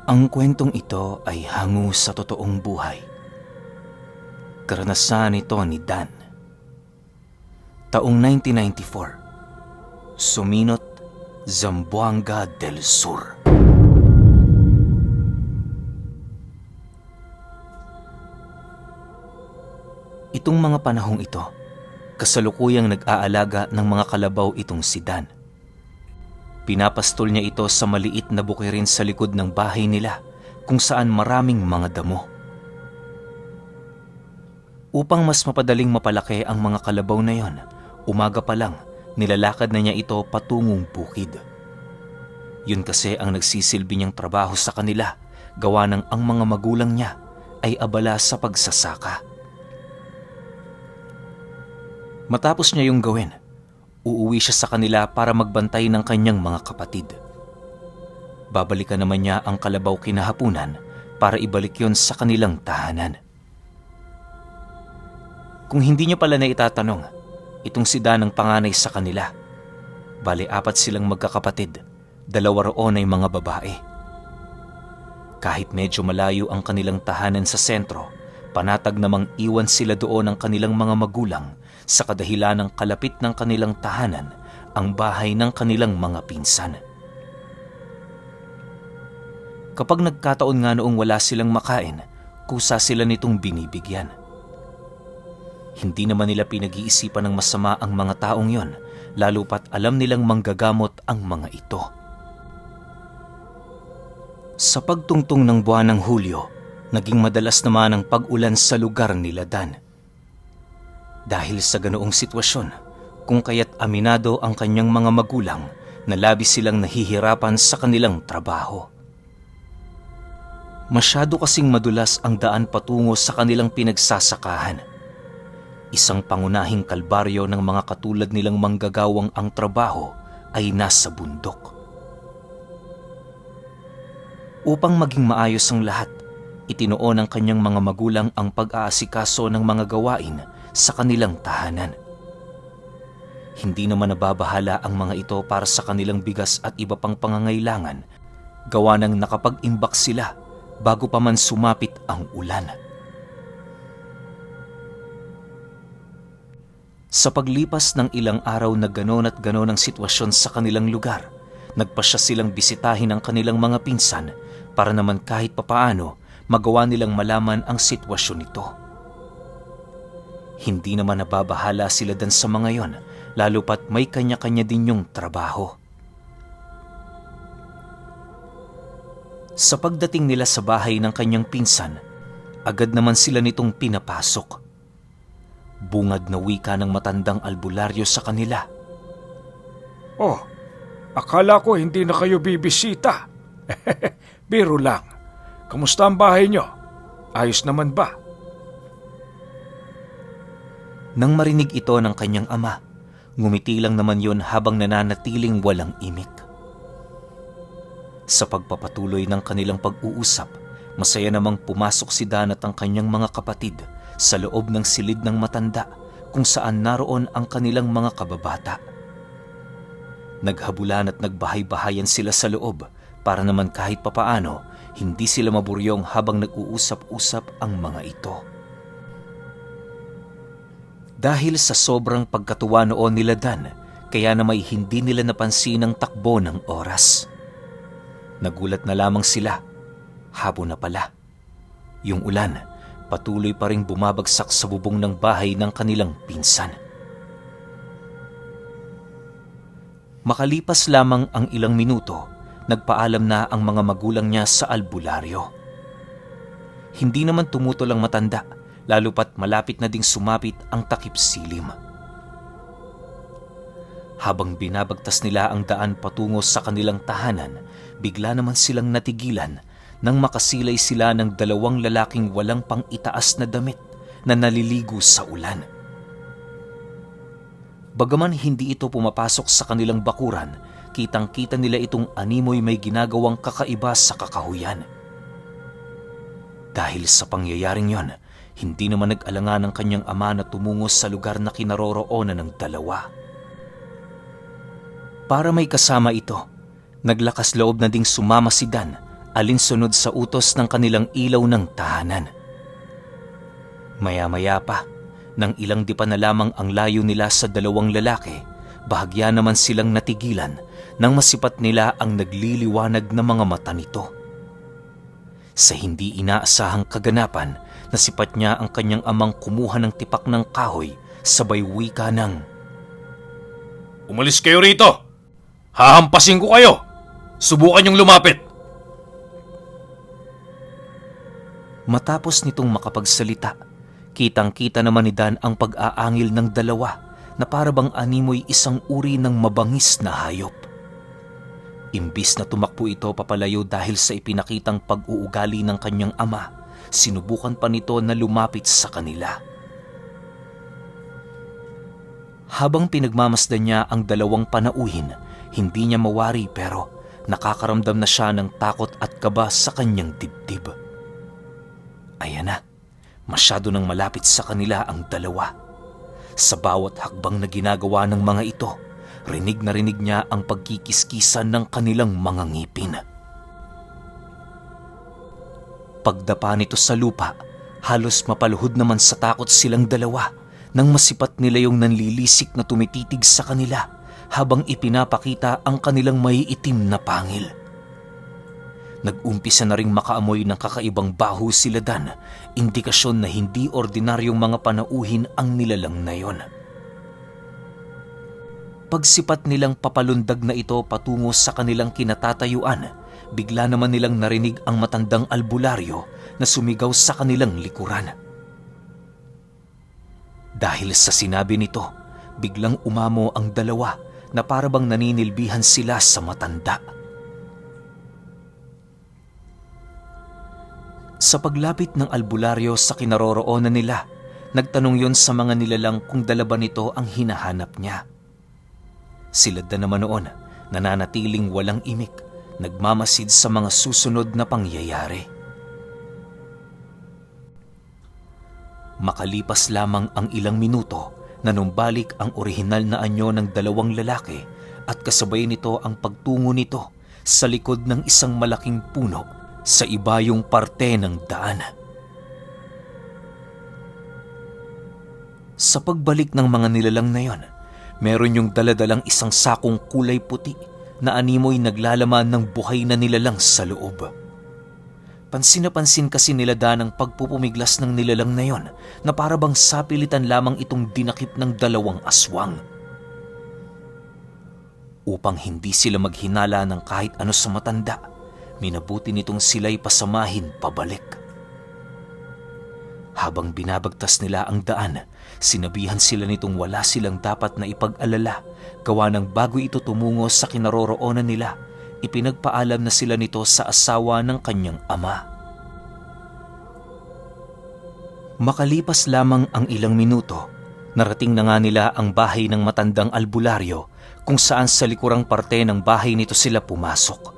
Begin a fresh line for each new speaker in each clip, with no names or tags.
Ang kwentong ito ay hango sa totoong buhay. Karanasan ito ni Dan. Taong 1994, Suminot, Zamboanga del Sur. Itong mga panahong ito, kasalukuyang nag-aalaga ng mga kalabaw itong si Dan. Pinapastol niya ito sa maliit na bukirin sa likod ng bahay nila kung saan maraming mga damo. Upang mas mapadaling mapalaki ang mga kalabaw na yon, umaga pa lang nilalakad na niya ito patungong bukid. Yun kasi ang nagsisilbi niyang trabaho sa kanila, gawa ng ang mga magulang niya ay abala sa pagsasaka. Matapos niya yung gawin, uuwi siya sa kanila para magbantay ng kanyang mga kapatid. Babalikan naman niya ang kalabaw kinahapunan para ibalik yon sa kanilang tahanan. Kung hindi niya pala na itatanong, itong si Dan ang panganay sa kanila. Bale, 4 silang magkakapatid, 2 roon ay mga babae. Kahit medyo malayo ang kanilang tahanan sa sentro, panatag namang iwan sila doon ng kanilang mga magulang sa kadahilan ng kalapit ng kanilang tahanan ang bahay ng kanilang mga pinsan. Kapag nagkataon nga noong wala silang makain, kusa sila nitong binibigyan. Hindi naman nila pinag-iisipan ng masama ang mga taong yon, lalo pat alam nilang manggagamot ang mga ito. Sa pagtungtong ng buwan ng Hulyo, naging madalas naman ang pag-ulan sa lugar nila Dan. Dahil sa ganoong sitwasyon, kung kaya't aminado ang kanyang mga magulang na labis silang nahihirapan sa kanilang trabaho. Masyado kasing madulas ang daan patungo sa kanilang pinagsasakahan. Isang pangunahing kalbaryo ng mga katulad nilang manggagawang ang trabaho ay nasa bundok. Upang maging maayos ang lahat, itinuon ng kanyang mga magulang ang pag-aasikaso ng mga gawain sa kanilang tahanan. Hindi naman nababahala ang mga ito para sa kanilang bigas at iba pang pangangailangan, gawa ng nakapag-imbak sila bago pa man sumapit ang ulan. Sa paglipas ng ilang araw na ganon at ganon ang sitwasyon sa kanilang lugar, nagpasya silang bisitahin ang kanilang mga pinsan para naman kahit papaano magawa nilang malaman ang sitwasyon nito. Hindi naman nababahala sila dan sa mga yon, lalo pat may kanya-kanya din yung trabaho. Sa pagdating nila sa bahay ng kanyang pinsan, agad naman sila nitong pinapasok. Bungad na wika ng matandang albularyo sa kanila.
Oh, akala ko hindi na kayo bibisita. Biro lang. Kamusta ang bahay nyo? Ayos naman ba?
Nang marinig ito ng kanyang ama, ngumiti lang naman yon habang nananatiling walang imik. Sa pagpapatuloy ng kanilang pag-uusap, masaya namang pumasok si Dan at ang kanyang mga kapatid sa loob ng silid ng matanda kung saan naroon ang kanilang mga kababata. Naghabulan at nagbahay-bahayan sila sa loob para naman kahit papaano hindi sila maburyong habang nag-uusap-usap ang mga ito. Dahil sa sobrang pagkatuwa noon nila Dan, kaya na may hindi nila napansin ang takbo ng oras. Nagulat na lamang sila. Hapon na pala. Yung ulan, patuloy pa ring bumabagsak sa bubong ng bahay ng kanilang pinsan. Makalipas lamang ang ilang minuto, nagpaalam na ang mga magulang niya sa albularyo. Hindi naman tumutol ang matanda, lalo pat malapit na ding sumapit ang takip silim. Habang binabagtas nila ang daan patungo sa kanilang tahanan, bigla naman silang natigilan nang makasilay sila ng 2 lalaking walang pang-itaas na damit na naliligo sa ulan. Bagaman hindi ito pumapasok sa kanilang bakuran, kitang-kita nila itong animoy may ginagawang kakaiba sa kakahuyan. Dahil sa pangyayaring yon, hindi naman nag-alangan ang kanyang ama na tumungo sa lugar na kinaroroonan ng dalawa. Para may kasama ito, naglakas loob na ding sumama si Dan alinsunod sa utos ng kanilang ilaw ng tahanan. Maya-maya pa, nang ilang dipa na lamang ang layo nila sa dalawang lalaki, bahagya naman silang natigilan nang masipat nila ang nagliliwanag na mga mata nito. Sa hindi inaasahang kaganapan, nasipat niya ang kanyang amang kumuha ng tipak ng kahoy, sabay wika ng,
"Umalis kayo rito! Hahampasin ko kayo! Subukan niyong lumapit!"
Matapos nitong makapagsalita, kitang-kita naman ni Dan ang pag-aangil ng dalawa na para bang animoy isang uri ng mabangis na hayop. Imbis na tumakbo ito papalayo dahil sa ipinakitang pag-uugali ng kanyang ama, sinubukan pa nito na lumapit sa kanila. Habang pinagmamasdan niya ang dalawang panauhin, hindi niya mawari pero nakakaramdam na siya ng takot at kaba sa kanyang dibdib. Ayan na, masyado nang malapit sa kanila ang dalawa. Sa bawat hakbang na ginagawa ng mga ito, rinig na rinig niya ang pagkikiskisan ng kanilang mga ngipin. Pagdapa nito sa lupa, halos mapaluhod naman sa takot silang dalawa nang masipat nila yung nanlilisik na tumititig sa kanila habang ipinapakita ang kanilang maiitim na pangil. Nag-umpisa na ring makaamoy ng kakaibang baho sila Dan, indikasyon na hindi ordinaryong mga panauhin ang nilalang na yon. Pagsipat nilang papalundag na ito patungo sa kanilang kinatatayuan, bigla naman nilang narinig ang matandang albularyo na sumigaw sa kanilang likuran. Dahil sa sinabi nito, biglang umamo ang dalawa na parabang naninilbihan sila sa matanda. Sa paglapit ng albularyo sa kinaroroonan nila, nagtanong yon sa mga nilalang kung dala ba nito ang hinahanap niya. Sila na naman noon, nananatiling walang imik, nagmamasid sa mga susunod na pangyayari. Makalipas lamang ang ilang minuto, nanumbalik ang orihinal na anyo ng dalawang lalaki at kasabay nito ang pagtungo nito sa likod ng isang malaking puno sa ibayong parte ng daan. Sa pagbalik ng mga nilalang na yon, meron yung daladalang isang sakong kulay puti na animoy naglalaman ng buhay na nilalang sa loob. Pansin na pansin kasi nila Dan ang pagpupumiglas ng nilalang na yon na parabang sapilitan lamang itong dinakip ng dalawang aswang. Upang hindi sila maghinala ng kahit ano sa matanda, minabuti nitong sila'y pasamahin pabalik. Habang binabagtas nila ang daan, sinabihan sila nitong wala silang dapat na ipag-alala gawa ng bago ito tumungo sa kinaroroonan nila, ipinagpaalam na sila nito sa asawa ng kanyang ama. Makalipas lamang ang ilang minuto, narating na nga nila ang bahay ng matandang albularyo kung saan sa likurang parte ng bahay nito sila pumasok.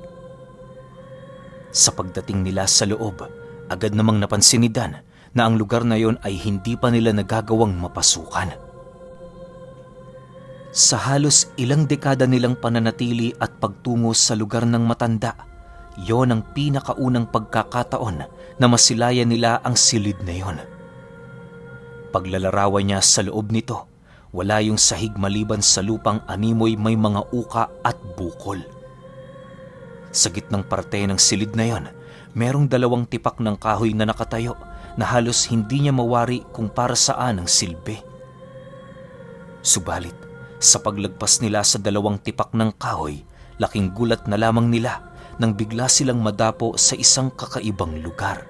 Sa pagdating nila sa loob, agad namang napansin ni Dan na ang lugar na yon ay hindi pa nila nagagawang mapasukan. Sa halos ilang dekada nilang pananatili at pagtungo sa lugar ng matanda, yon ang pinakaunang pagkakataon na masilayan nila ang silid na yon. Paglalarawan niya sa loob nito, wala yung sahig maliban sa lupang animoy may mga uka at bukol. Sa gitnang parte ng silid na yon, merong dalawang tipak ng kahoy na nakatayo na halos hindi niya mawari kung para saan ang silbi. Subalit, sa paglagpas nila sa dalawang tipak ng kahoy, laking gulat na lamang nila nang bigla silang madapo sa isang kakaibang lugar.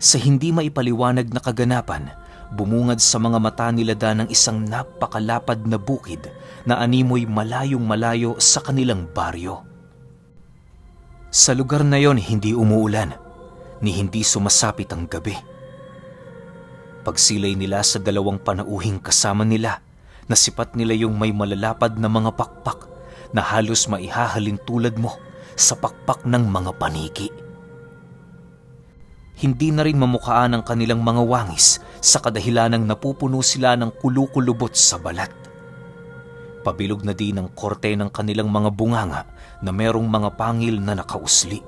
Sa hindi maipaliwanag na kaganapan, bumungad sa mga mata nila Dan ng isang napakalapad na bukid na animoy malayong malayo sa kanilang baryo. Sa lugar na yon hindi umuulan, ni hindi sumasapit ang gabi. Pagsilay nila sa dalawang panauhing kasama nila, nasipat nila yung may malalapad na mga pakpak na halos maihahalin tulad mo sa pakpak ng mga paniki. Hindi na rin mamukhaan ang kanilang mga wangis sa kadahilanang napupuno sila ng kulukulubot sa balat. Pabilog na din ang korte ng kanilang mga bunganga na merong mga pangil na nakausli.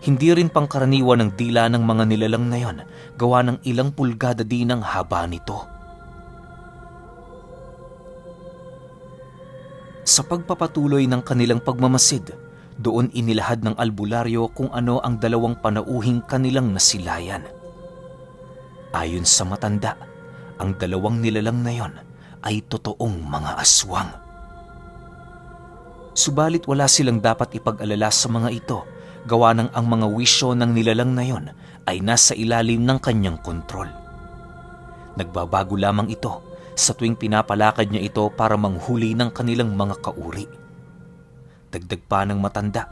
Hindi rin pangkaraniwan ang dila ng mga nilalang na yon, gawa ng ilang pulgada din ang haba nito. Sa pagpapatuloy ng kanilang pagmamasid, doon inilahad ng albularyo kung ano ang dalawang panauhing kanilang nasilayan. Ayon sa matanda, ang dalawang nilalang na yon ay totoong mga aswang. Subalit wala silang dapat ipag-alala sa mga ito, gawa ng ang mga wisyo ng nilalang na yon ay nasa ilalim ng kanyang kontrol. Nagbabago lamang ito sa tuwing pinapalakad niya ito para manghuli ng kanilang mga kauri. Dagdag pa ng matanda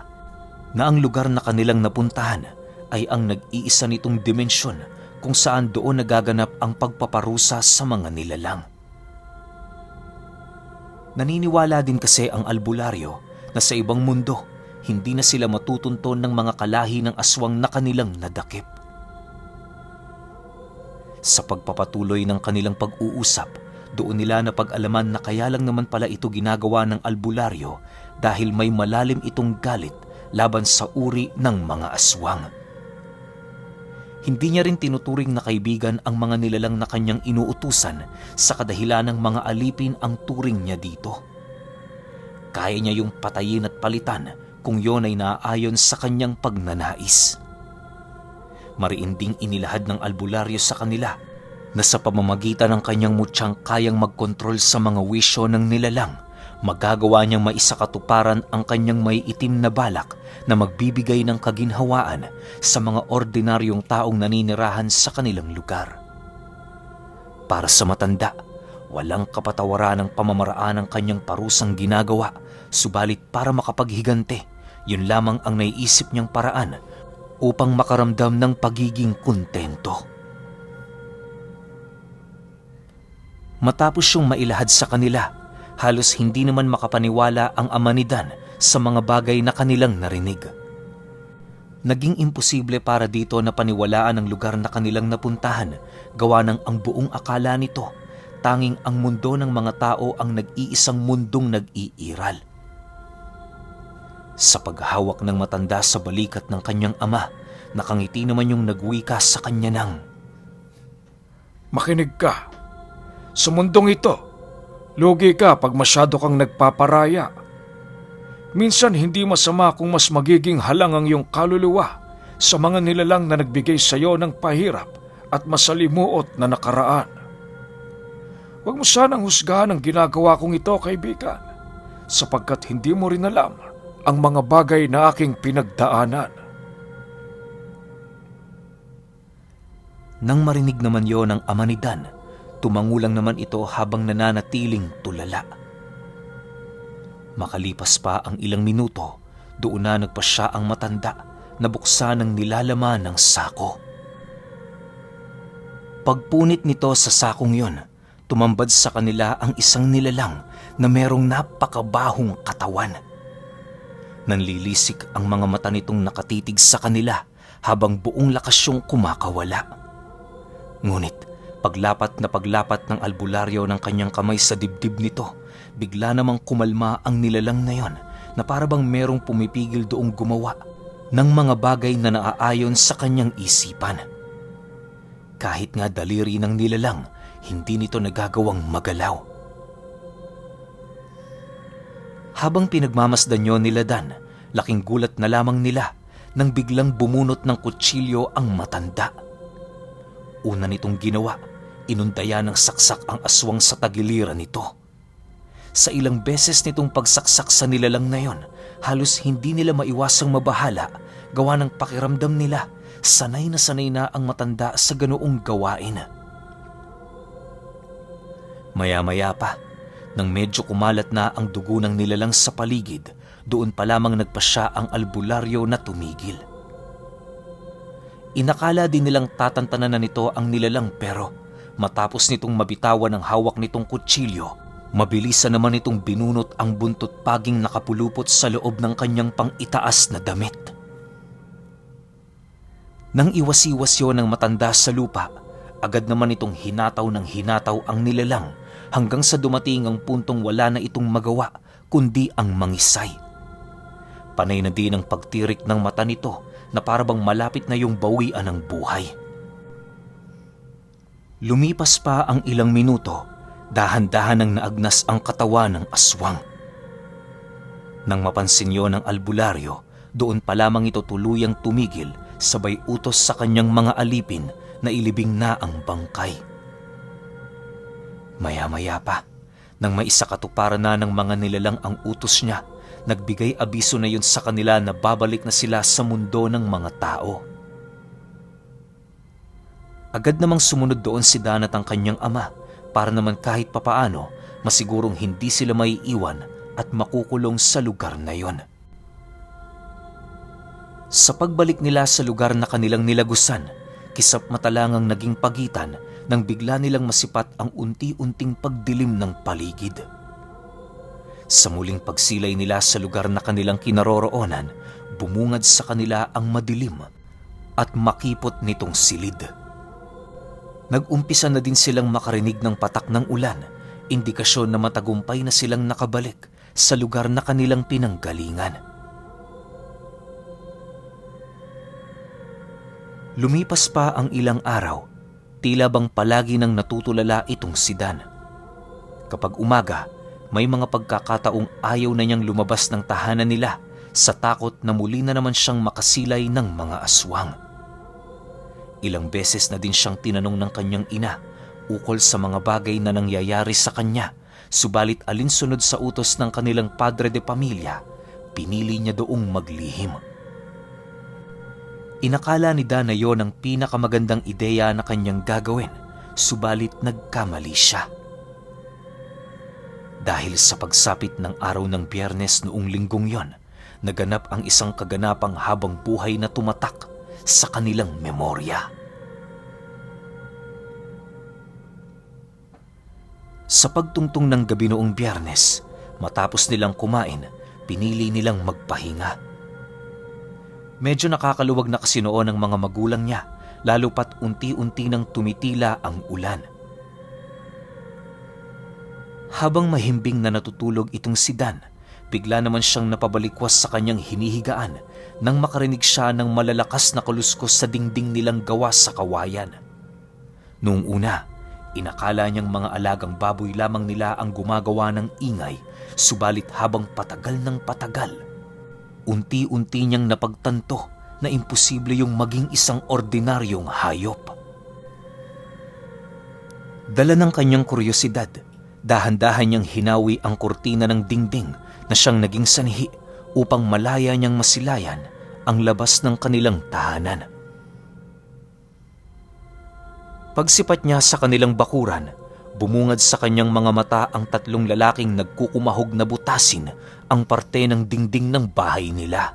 na ang lugar na kanilang napuntahan ay ang nag-iisa nitong dimensyon kung saan doon nagaganap ang pagpaparusa sa mga nilalang. Naniniwala din kasi ang albularyo na sa ibang mundo, hindi na sila matutunton ng mga kalahi ng aswang na kanilang nadakip. Sa pagpapatuloy ng kanilang pag-uusap, doon nila napag-alaman na kaya lang naman pala ito ginagawa ng albularyo dahil may malalim itong galit laban sa uri ng mga aswang. Hindi niya rin tinuturing na kaibigan ang mga nilalang na kanyang inuutusan sa kadahilan ng mga alipin ang turing niya dito. Kaya niya yung patayin at palitan kung yon ay naaayon sa kanyang pagnanais. Mariinding inilahad ng albularyo sa kanila na sa pamamagitan ng kanyang mutyang kayang magkontrol sa mga wisyo ng nilalang, magagawa niyang maisakatuparan ang kanyang may itim na balak na magbibigay ng kaginhawaan sa mga ordinaryong taong naninirahan sa kanilang lugar. Para sa matanda, walang kapatawaran ng pamamaraan ng kanyang parusang ginagawa, subalit para makapaghiganti, yun lamang ang naiisip niyang paraan upang makaramdam ng pagiging kontento. Matapos siyang mailahad sa kanila, halos hindi naman makapaniwala ang ama ni Dan sa mga bagay na kanilang narinig. Naging imposible para dito na paniwalaan ang lugar na kanilang napuntahan, gawa ng ang buong akala nito, tanging ang mundo ng mga tao ang nag-iisang mundong nag-iiral. Sa paghawak ng matanda sa balikat ng kanyang ama, nakangiti naman yung nagwika sa kanya ng,
Makinig ka. Sa mundong ito, lugi ka pag masyado kang nagpaparaya. Minsan hindi masama kung mas magiging halang ang iyong kaluluwa sa mga nilalang na nagbigay sa iyo ng pahirap at masalimuot na nakaraan. Huwag mo sanang husgahan ang ginagawa kong ito, kaibigan, sapagkat hindi mo rin alam ang mga bagay na aking pinagdaanan.
Nang marinig naman yon ng ama ni Dan, tumangulang naman ito habang nananatiling tulala. Makalipas pa ang ilang minuto, doon na nagpasya ang matanda na buksan ang nilalaman ng sako. Pagpunit nito sa sakong yon, tumambad sa kanila ang isang nilalang na merong napakabahong katawan. Nanlilisik ang mga mata nitong nakatitig sa kanila habang buong lakas siyang kumakawala. Ngunit paglapat ng albularyo ng kanyang kamay sa dibdib nito, bigla namang kumalma ang nilalang na yon na parabang merong pumipigil doong gumawa ng mga bagay na naaayon sa kanyang isipan. Kahit nga daliri ng nilalang, hindi nito nagagawang magalaw. Habang pinagmamasdan yon nila Dan, laking gulat na lamang nila nang biglang bumunot ng kutsilyo ang matanda. Una nitong ginawa, inundaya ng saksak ang aswang sa tagiliran nito. Sa ilang beses nitong pagsaksak sa nilalang na yon, halos hindi nila maiwasang mabahala, gawa ng pakiramdam nila, sanay na ang matanda sa ganoong gawain. Maya-maya pa, nang medyo kumalat na ang dugo ng nilalang sa paligid, doon pa lamang nagpasya ang albularyo na tumigil. Inakala din nilang tatantanan na nito ang nilalang, pero matapos nitong mabitawan ang hawak nitong kutsilyo, mabilisan naman itong binunot ang buntot paging nakapulupot sa loob ng kanyang pang-itaas na damit. Nang iwasiwas yun ng matanda sa lupa, agad naman itong hinataw ng hinataw ang nilalang hanggang sa dumating ang puntong wala na itong magawa kundi ang mangisay. Panay na din ang pagtirik ng mata nito na parabang malapit na yung bawian ng buhay. Lumipas pa ang ilang minuto, dahan-dahan ang naagnas ang katawan ng aswang. Nang mapansin yon ng albularyo, doon pa lamang ito tuluyang tumigil, sabay utos sa kanyang mga alipin na ilibing na ang bangkay. Maya-maya pa, nang maisakatuparan na ng mga nilalang ang utos niya, nagbigay abiso na yun sa kanila na babalik na sila sa mundo ng mga tao. Agad namang sumunod doon si Dan at ang kanyang ama para naman kahit papaano masigurong hindi sila maiiwan at makukulong sa lugar na yon. Sa pagbalik nila sa lugar na kanilang nilagusan, kisap mata lang ang naging pagitan nang bigla nilang masipat ang unti-unting pagdilim ng paligid. Sa muling pagsilay nila sa lugar na kanilang kinaroroonan, bumungad sa kanila ang madilim at makipot nitong silid. Nag-umpisa na din silang makarinig ng patak ng ulan, indikasyon na matagumpay na silang nakabalik sa lugar na kanilang pinanggalingan. Lumipas pa ang ilang araw, tila bang palagi nang natutulala itong si Dan. Kapag umaga, may mga pagkakataong ayaw na niyang lumabas ng tahanan nila sa takot na muli na naman siyang makasilay ng mga aswang. Ilang beses na din siyang tinanong ng kanyang ina ukol sa mga bagay na nangyayari sa kanya, subalit alinsunod sa utos ng kanilang padre de pamilya, pinili niya doong maglihim. Inakala ni Dan na yon ang pinakamagandang ideya na kanyang gagawin, subalit nagkamali siya. Dahil sa pagsapit ng araw ng Biyernes noong linggong yon, naganap ang isang kaganapang habang buhay na tumatak sa kanilang memorya. Sa pagtungtong ng gabi noong Biyernes, matapos nilang kumain, pinili nilang magpahinga. Medyo nakakaluwag na kasi noon ang mga magulang niya, lalo pat unti-unti nang tumitila ang ulan. Habang mahimbing na natutulog itong si Dan, bigla naman siyang napabalikwas sa kanyang hinihigaan nang makarinig siya ng malalakas na kaluskos sa dingding nilang gawa sa kawayan. Noong una, inakala niyang mga alagang baboy lamang nila ang gumagawa ng ingay, subalit habang patagal ng patagal, unti-unti niyang napagtanto na imposible yung maging isang ordinaryong hayop. Dala ng kanyang kuryosidad, dahan-dahan niyang hinawi ang kurtina ng dingding na siyang naging sanhi upang malaya niyang masilayan ang labas ng kanilang tahanan. Pagsipat niya sa kanilang bakuran, bumungad sa kanyang mga mata ang tatlong lalaking nagkukumahog na butasin ang parte ng dingding ng bahay nila.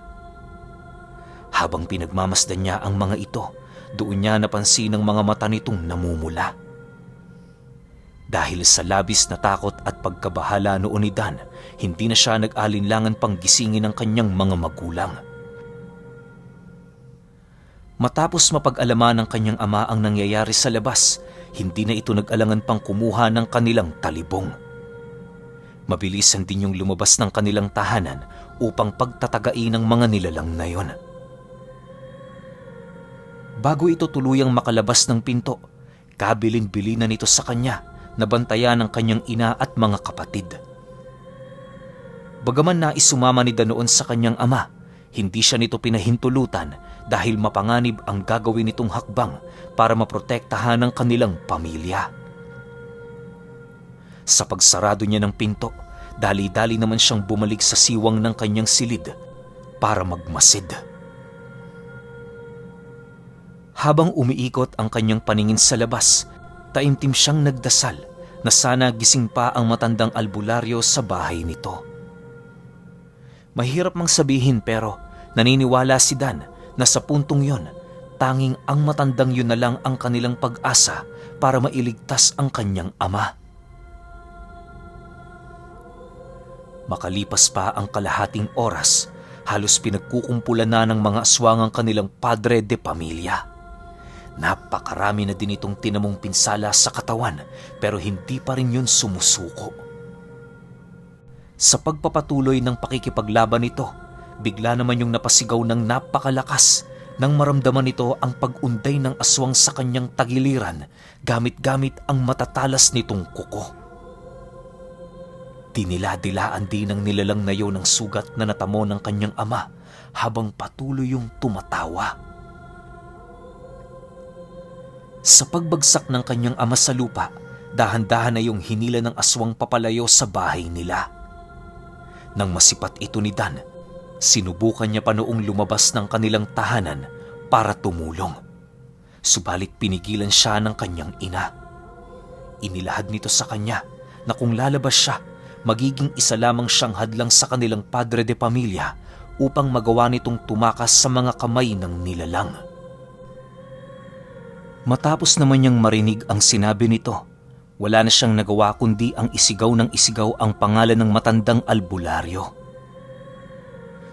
Habang pinagmamasdan niya ang mga ito, doon niya napansin ang mga mata nitong namumula. Dahil sa labis na takot at pagkabahala noon ni Dan, hindi na siya nag-alinlangan pang gisingin ang kanyang mga magulang. Matapos mapag-alaman ng kanyang ama ang nangyayari sa labas, hindi na ito nag-alangan pang kumuha ng kanilang talibong. Mabilisan din yung lumabas ng kanilang tahanan upang pagtatagain ng mga nilalang na yon. Bago ito tuluyang makalabas ng pinto, kabilin-bilinan nito sa kanya na bantayan ng kanyang ina at mga kapatid. Bagaman na isumama ni Dan noon sa kanyang ama, hindi siya nito pinahintulutan dahil mapanganib ang gagawin nitong hakbang para maprotektahan ang kanilang pamilya. Sa pagsarado niya ng pinto, dali-dali naman siyang bumalik sa siwang ng kanyang silid para magmasid. Habang umiikot ang kanyang paningin sa labas, taimtim siyang nagdasal na sana gising pa ang matandang albularyo sa bahay nito. Mahirap mang sabihin pero naniniwala si Dan na sa puntong yon, tanging ang matandang yun na lang ang kanilang pag-asa para mailigtas ang kanyang ama. Makalipas pa ang kalahating oras, halos pinagkukumpulan na ng mga aswang ang kanilang padre de pamilya. Napakarami na din itong tinamong pinsala sa katawan pero hindi pa rin yun sumusuko. Sa pagpapatuloy ng pakikipaglaban nito, bigla naman yung napasigaw ng napakalakas nang maramdaman nito ang pag-unday ng aswang sa kanyang tagiliran gamit-gamit ang matatalas nitong kuko. Dinila-dilaan din ng nilalang na yun ang sugat na natamo ng kanyang ama habang patuloy yung tumatawa. Sa pagbagsak ng kanyang ama sa lupa, dahan-dahan na yung hinila ng aswang papalayo sa bahay nila. Nang masipat ito ni Dan, sinubukan niya pa noong lumabas ng kanilang tahanan para tumulong. Subalit pinigilan siya ng kanyang ina. Inilahad nito sa kanya na kung lalabas siya, magiging isa lamang siyang hadlang sa kanilang padre de pamilya upang magawa nitong tumakas sa mga kamay ng nilalang. Matapos naman niyang marinig ang sinabi nito, wala na siyang nagawa kundi ang isigaw ng isigaw ang pangalan ng matandang albularyo.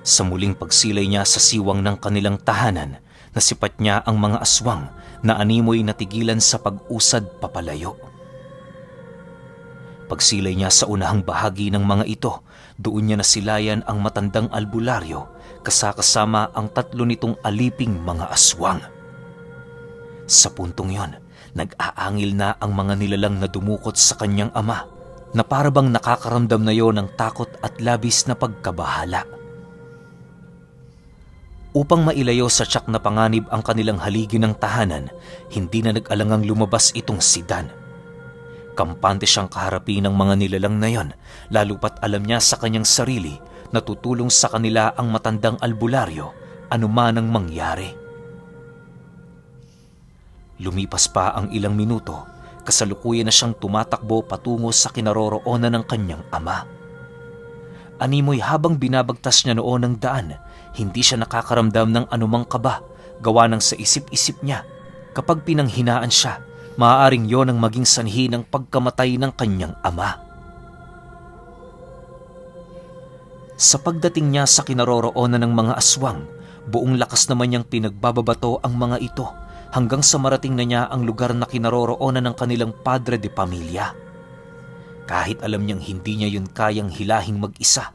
Sa muling pagsilay niya sa siwang ng kanilang tahanan, nasipat niya ang mga aswang na animoy natigilan sa pag-usad papalayo. Pagsilay niya sa unahang bahagi ng mga ito, doon niya nasilayan ang matandang albularyo kasama ang 3 nitong aliping mga aswang. Sa puntong yon, nag-aangil na ang mga nilalang na dumukot sa kanyang ama na parabang nakakaramdam na yon ng takot at labis na pagkabahala. Upang mailayo sa tiyak na panganib ang kanilang haligi ng tahanan, hindi na nag-alangang lumabas itong si Dan. Kampante siyang kaharapin ng mga nilalang na yon, lalo pat alam niya sa kanyang sarili na tutulong sa kanila ang matandang albularyo anuman ang mangyari. Lumipas pa ang ilang minuto, kasalukuyan na siyang tumatakbo patungo sa kinaroroonan ng kanyang ama. Animoy habang binabagtas niya noon ng daan, hindi siya nakakaramdam ng anumang kaba gawa ng sa isip-isip niya. Kapag pinanghinaan siya, maaaring yon ang maging sanhi ng pagkamatay ng kanyang ama. Sa pagdating niya sa kinaroroonan ng mga aswang, buong lakas naman niyang pinagbababato ang mga ito hanggang sa marating na niya ang lugar na kinaroroonan ng kanilang padre de pamilya. Kahit alam niyang hindi niya yun kayang hilahing mag-isa,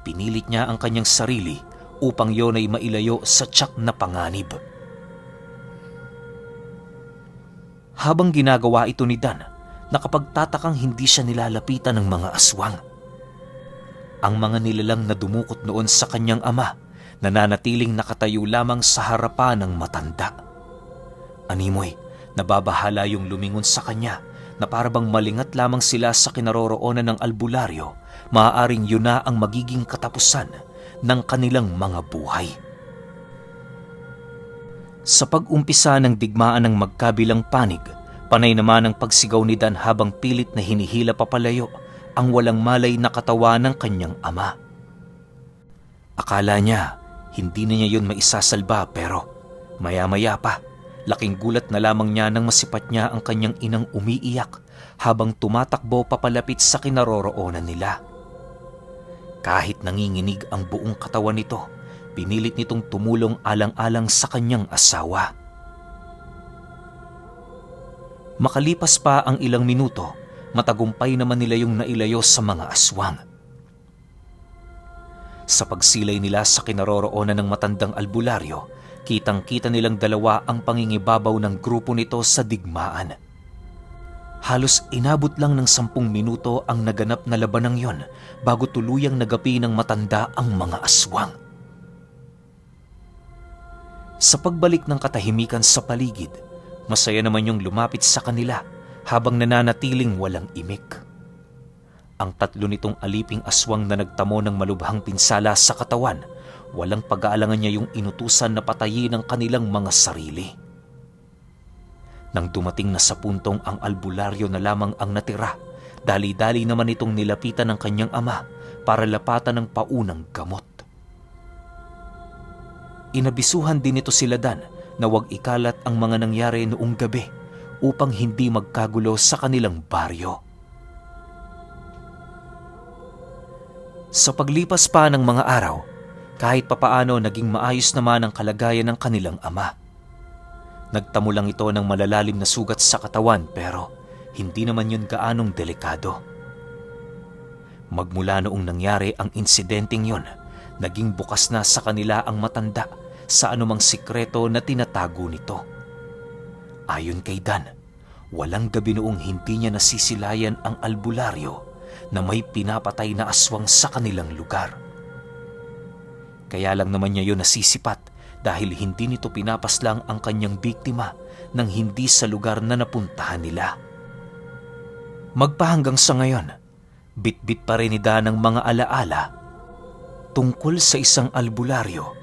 pinilit niya ang kanyang sarili upang yon ay mailayo sa tiyak na panganib. Habang ginagawa ito ni Dan, nakapagtatakang hindi siya nilalapitan ng mga aswang. Ang mga nilalang na dumukot noon sa kanyang ama, nananatiling nakatayo lamang sa harapan ng matanda. Animoy, nababahala yung lumingon sa kanya na parabang malingat lamang sila sa kinaroroonan ng albularyo, maaaring yun na ang magiging katapusan ng kanilang mga buhay. Sa pag-umpisa ng digmaan ng magkabilang panig, panay naman ang pagsigaw ni Dan habang pilit na hinihila papalayo ang walang malay na katawan ng kanyang ama. Akala niya hindi na niya yun maisasalba pero maya-maya pa, laking gulat na lamang niya nang masipat niya ang kanyang inang umiiyak habang tumatakbo papalapit sa kinaroroonan nila. Kahit nanginginig ang buong katawan nito, pinilit nitong tumulong alang-alang sa kanyang asawa. Makalipas pa ang ilang minuto, matagumpay naman nila yung nailayo sa mga aswang. Sa pagsilay nila sa kinaroroonan ng matandang albularyo, kitang-kita nilang dalawa ang pangingibabaw ng grupo nito sa digmaan. Halos inabot lang ng 10 minuto ang naganap na labanang yon bago tuluyang nagapi ng matanda ang mga aswang. Sa pagbalik ng katahimikan sa paligid, masaya naman yung lumapit sa kanila habang nananatiling walang imik. Ang 3 nitong aliping aswang na nagtamo ng malubhang pinsala sa katawan, walang pag-aalangan niya yung inutusan na patayin ang kanilang mga sarili. Nang dumating na sa puntong ang albularyo na lamang ang natira, dali-dali naman itong nilapitan ng kanyang ama para lapatan ng paunang gamot. Inabisuhan din ito sila Dan na huwag ikalat ang mga nangyari noong gabi upang hindi magkagulo sa kanilang baryo. Sa paglipas pa ng mga araw, kahit papaano naging maayos naman ang kalagayan ng kanilang ama. Nagtamo lang ito ng malalalim na sugat sa katawan pero hindi naman yun gaanong delikado. Magmula noong nangyari ang insidenteng yun, naging bukas na sa kanila ang matanda sa anumang sikreto na tinatago nito. Ayon kay Dan, walang gabi noong hindi niya nasisilayan ang albularyo na may pinapatay na aswang sa kanilang lugar. Kaya lang naman niya yun nasisipat dahil hindi nito pinapaslang ang kanyang biktima nang hindi sa lugar na napuntahan nila. Magpahanggang sa ngayon, bitbit pa rin ni Dan ang mga alaala tungkol sa isang albularyo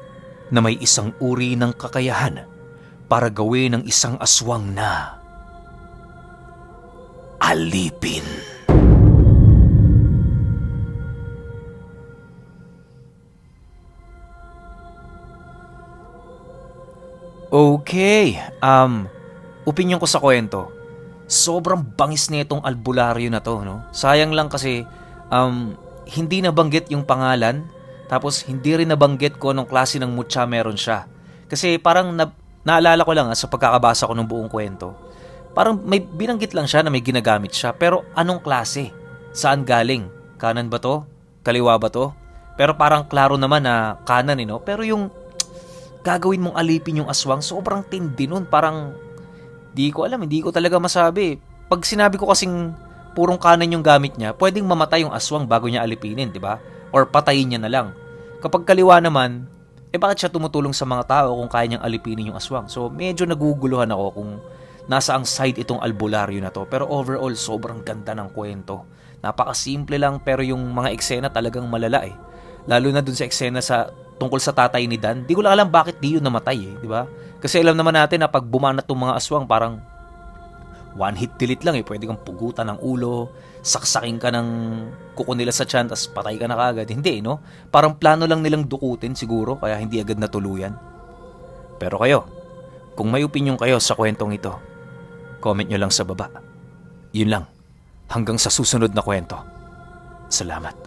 na may isang uri ng kakayahan para gawin ng isang aswang na alipin. Okay, opinyon ko sa kwento. Sobrang bangis na itong albularyo na to, no? Sayang lang kasi hindi nabanggit yung pangalan, tapos hindi rin nabanggit ko anong klase ng mutya meron siya. Kasi parang naalala ko lang sa pagkakabasa ko ng buong kwento, parang may binanggit lang siya na may ginagamit siya, pero anong klase? Saan galing? Kanan ba to? Kaliwa ba to? Pero parang klaro naman na kanan, no? Pero yung gagawin mong alipin yung aswang, sobrang tindi nun. Parang, di ko alam, hindi ko talaga masabi. Pag sinabi ko kasing purong kanan yung gamit niya, pwedeng mamatay yung aswang bago niya alipinin, di ba? Or patayin niya na lang. Kapag kaliwa naman, bakit siya tumutulong sa mga tao kung kaya niyang alipinin yung aswang? So, medyo naguguluhan ako kung nasa ang side itong albularyo na to. Pero overall, sobrang ganda ng kwento. Napakasimple lang, pero yung mga eksena talagang malala eh. Lalo na dun sa eksena tungkol sa tatay ni Dan, di ko lang alam bakit di yun namatay eh, di ba? Kasi alam naman natin na pag bumanat tong mga aswang, parang one hit delete lang eh. Pwede kang pugutan ng ulo, saksakin ka ng kuko nila sa tiyan, tas patay ka na kagad. Hindi, no? Parang plano lang nilang dukutin siguro, kaya hindi agad natuluyan. Pero kayo, kung may opinion kayo sa kwentong ito, comment nyo lang sa baba. Yun lang. Hanggang sa susunod na kwento. Salamat.